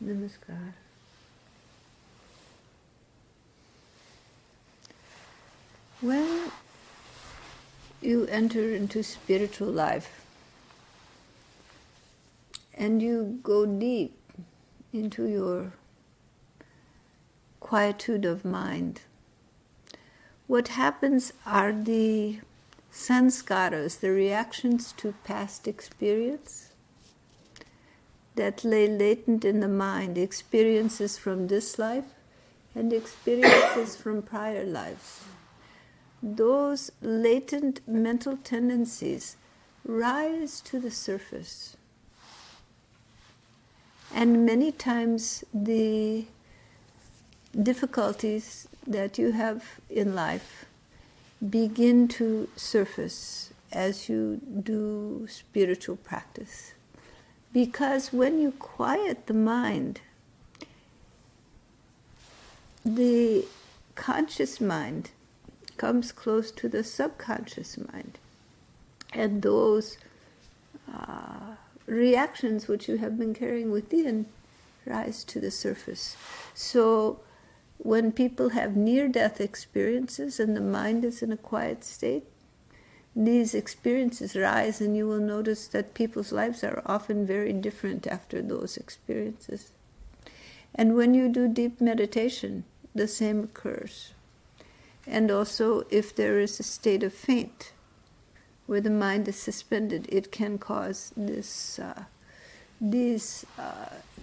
Namaskar. When you enter into spiritual life and you go deep into your quietude of mind, what happens are the sanskaras, the reactions to past experience that lay latent in the mind, experiences from this life and experiences from prior lives. Those latent mental tendencies rise to the surface. And many times the difficulties that you have in life begin to surface as you do spiritual practice. Because when you quiet the mind, the conscious mind comes close to the subconscious mind. And those reactions which you have been carrying within rise to the surface. So when people have near-death experiences and the mind is in a quiet state, these experiences rise, and you will notice that people's lives are often very different after those experiences. And when you do deep meditation, the same occurs. And also, if there is a state of faint, where the mind is suspended, it can cause these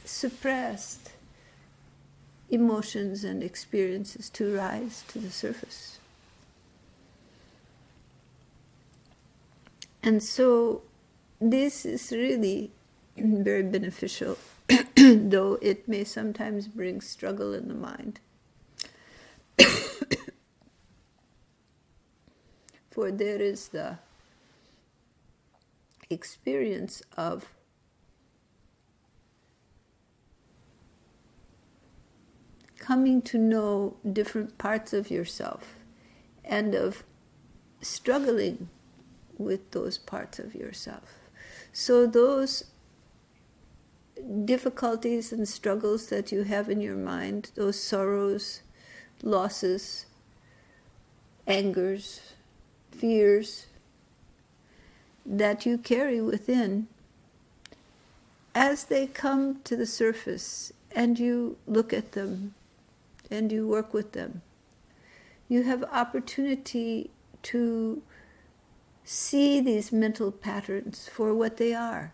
suppressed emotions and experiences to rise to the surface. And so this is really very beneficial, though it may sometimes bring struggle in the mind. For there is the experience of coming to know different parts of yourself and of struggling with those parts of yourself. So those difficulties and struggles that you have in your mind, those sorrows, losses, angers, fears that you carry within, as they come to the surface and you look at them and you work with them, you have opportunity to see these mental patterns for what they are.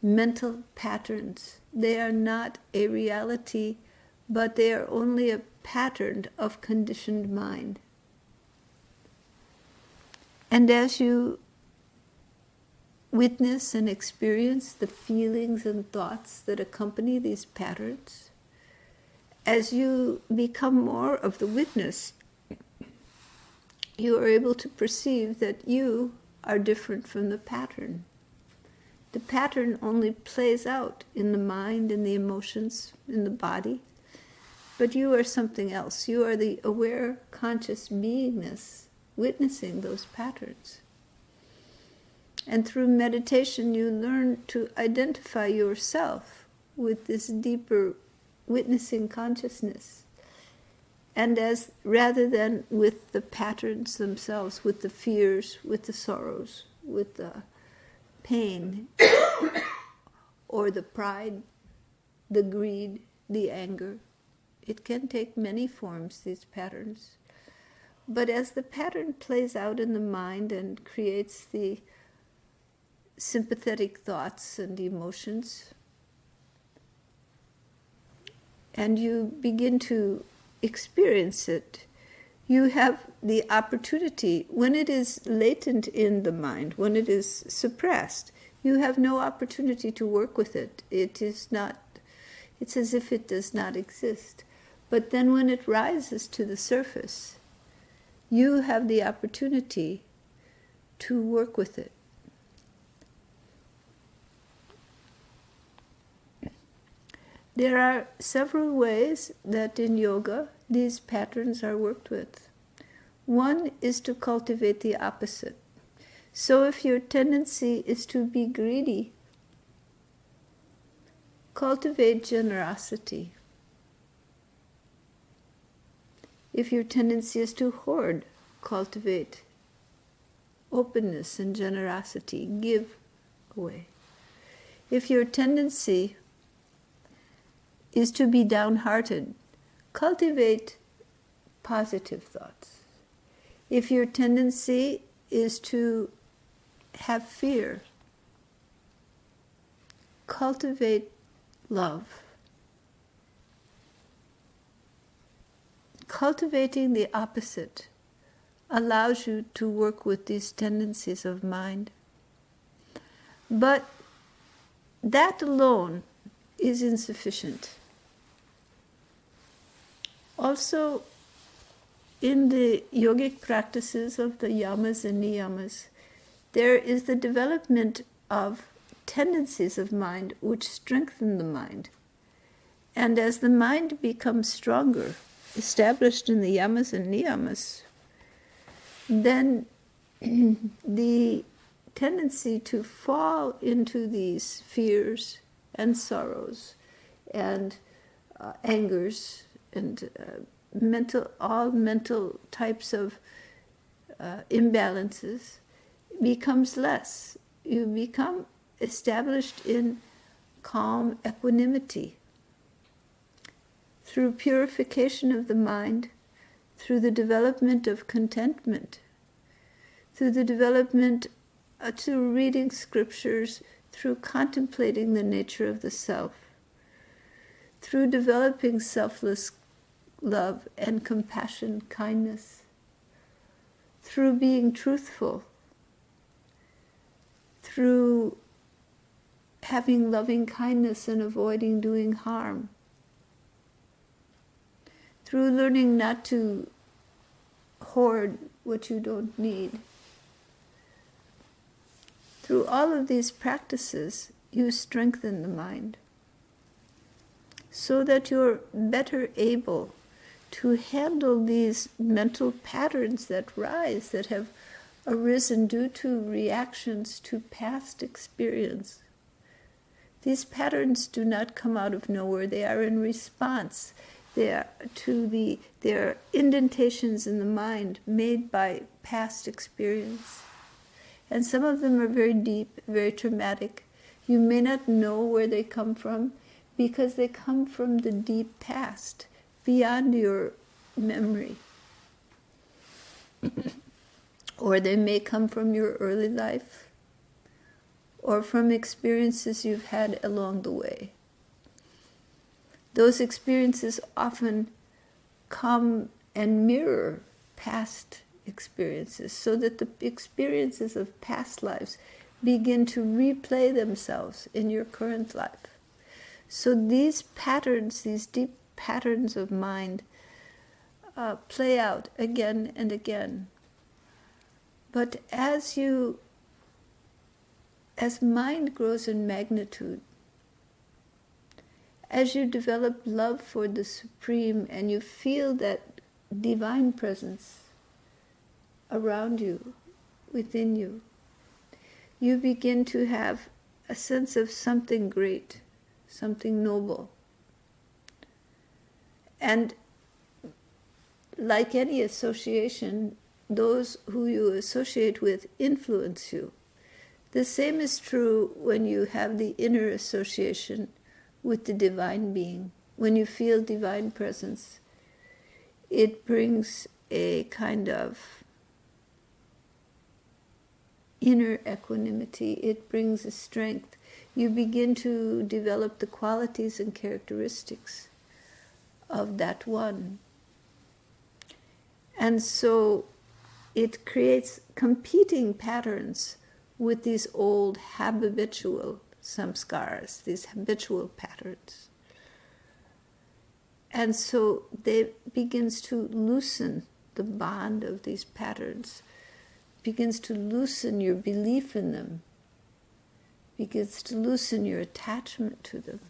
Mental patterns. They are not a reality, but they are only a pattern of conditioned mind. And as you witness and experience the feelings and thoughts that accompany these patterns, as you become more of the witness, you are able to perceive that you are different from the pattern. The pattern only plays out in the mind, in the emotions, in the body, but you are something else. You are the aware, conscious beingness witnessing those patterns. And through meditation, you learn to identify yourself with this deeper witnessing consciousness. And as rather than with the patterns themselves, with the fears, with the sorrows, with the pain, or the pride, the greed, the anger, it can take many forms, these patterns. But as the pattern plays out in the mind and creates the sympathetic thoughts and emotions, and you begin to experience it, you have the opportunity, when it is latent in the mind, when it is suppressed, you have no opportunity to work with it. It is not, it's as if it does not exist. But then when it rises to the surface, you have the opportunity to work with it. There are several ways that in yoga these patterns are worked with. One is to cultivate the opposite. So if your tendency is to be greedy, cultivate generosity. If your tendency is to hoard, cultivate openness and generosity. Give away. If your tendency is to be downhearted, cultivate positive thoughts. If your tendency is to have fear, cultivate love. Cultivating the opposite allows you to work with these tendencies of mind. But that alone is insufficient. Also, in the yogic practices of the yamas and niyamas, there is the development of tendencies of mind which strengthen the mind. And as the mind becomes stronger, established in the yamas and niyamas, then the tendency to fall into these fears and sorrows and angers and all mental types of imbalances becomes less. You become established in calm equanimity through purification of the mind, through the development of contentment, through the development through reading scriptures, through contemplating the nature of the self, through developing selfless love and compassion, kindness, through being truthful, through having loving kindness and avoiding doing harm, through learning not to hoard what you don't need. Through all of these practices, you strengthen the mind so that you're better able to handle these mental patterns that rise, that have arisen due to reactions to past experience. These patterns do not come out of nowhere. They are in response. They are indentations in the mind made by past experience. And some of them are very deep, very traumatic. You may not know where they come from because they come from the deep past, beyond your memory. Or they may come from your early life, or from experiences you've had along the way. Those experiences often come and mirror past experiences, so that the experiences of past lives begin to replay themselves in your current life. So these patterns, these deep patterns of mind, play out again and again. But as mind grows in magnitude, as you develop love for the Supreme and you feel that divine presence around you, within you, you begin to have a sense of something great, something noble. And like any association, those who you associate with influence you. The same is true when you have the inner association with the divine being. When you feel divine presence, it brings a kind of inner equanimity. It brings a strength. You begin to develop the qualities and characteristics of that one. And so it creates competing patterns with these old habitual samskaras, these habitual patterns. And so they begins to loosen the bond of these patterns, begins to loosen your belief in them, begins to loosen your attachment to them.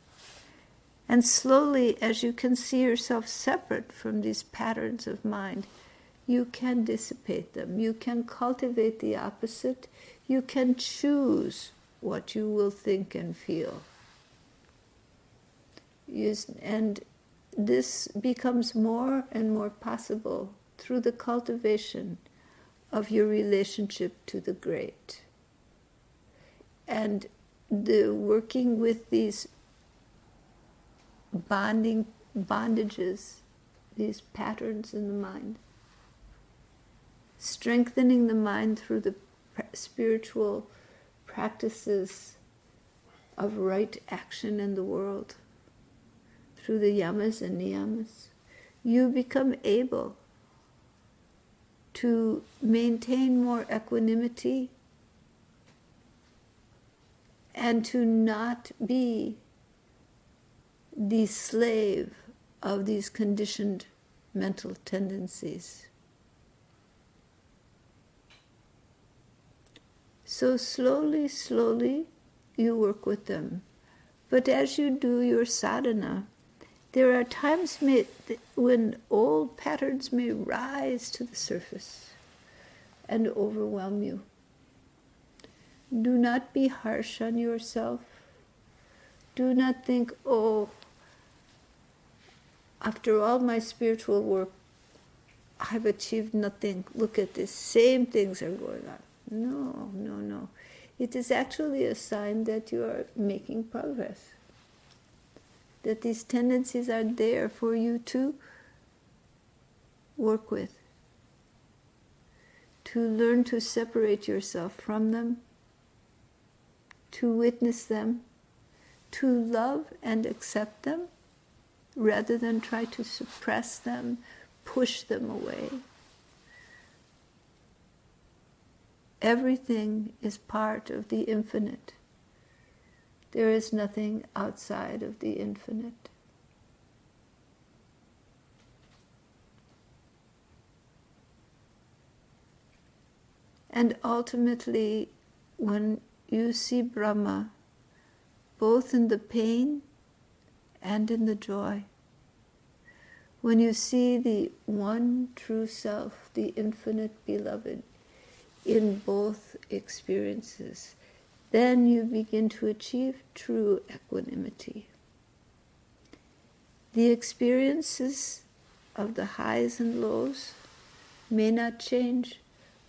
And slowly, as you can see yourself separate from these patterns of mind, you can dissipate them. You can cultivate the opposite. You can choose what you will think and feel. And this becomes more and more possible through the cultivation of your relationship to the great. And the working with these bondages, these patterns in the mind, strengthening the mind through the spiritual practices of right action in the world, through the yamas and niyamas, you become able to maintain more equanimity and to not be the slave of these conditioned mental tendencies. So slowly, slowly, you work with them. But as you do your sadhana, there are times when old patterns may rise to the surface and overwhelm you. Do not be harsh on yourself. Do not think, oh, after all my spiritual work, I've achieved nothing. Look at this, same things are going on. No, no, no. It is actually a sign that you are making progress. That these tendencies are there for you to work with. To learn to separate yourself from them. To witness them. To love and accept them, rather than try to suppress them, push them away. Everything is part of the infinite. There is nothing outside of the infinite. And ultimately, when you see Brahma, both in the pain and in the joy, when you see the one true self, the infinite beloved, in both experiences, then you begin to achieve true equanimity. The experiences of the highs and lows may not change,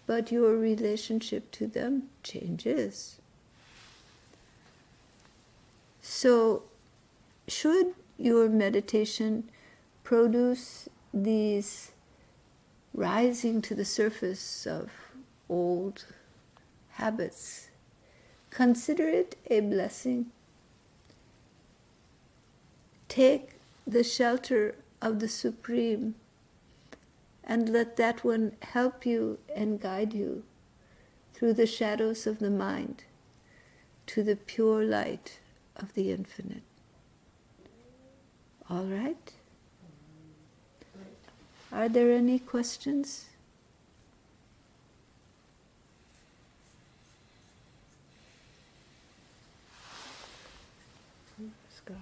but your relationship to them changes. So, should your meditation produce these rising to the surface of old habits, consider it a blessing. Take the shelter of the Supreme and let that one help you and guide you through the shadows of the mind to the pure light of the infinite. All right? Are there any questions? Let's go.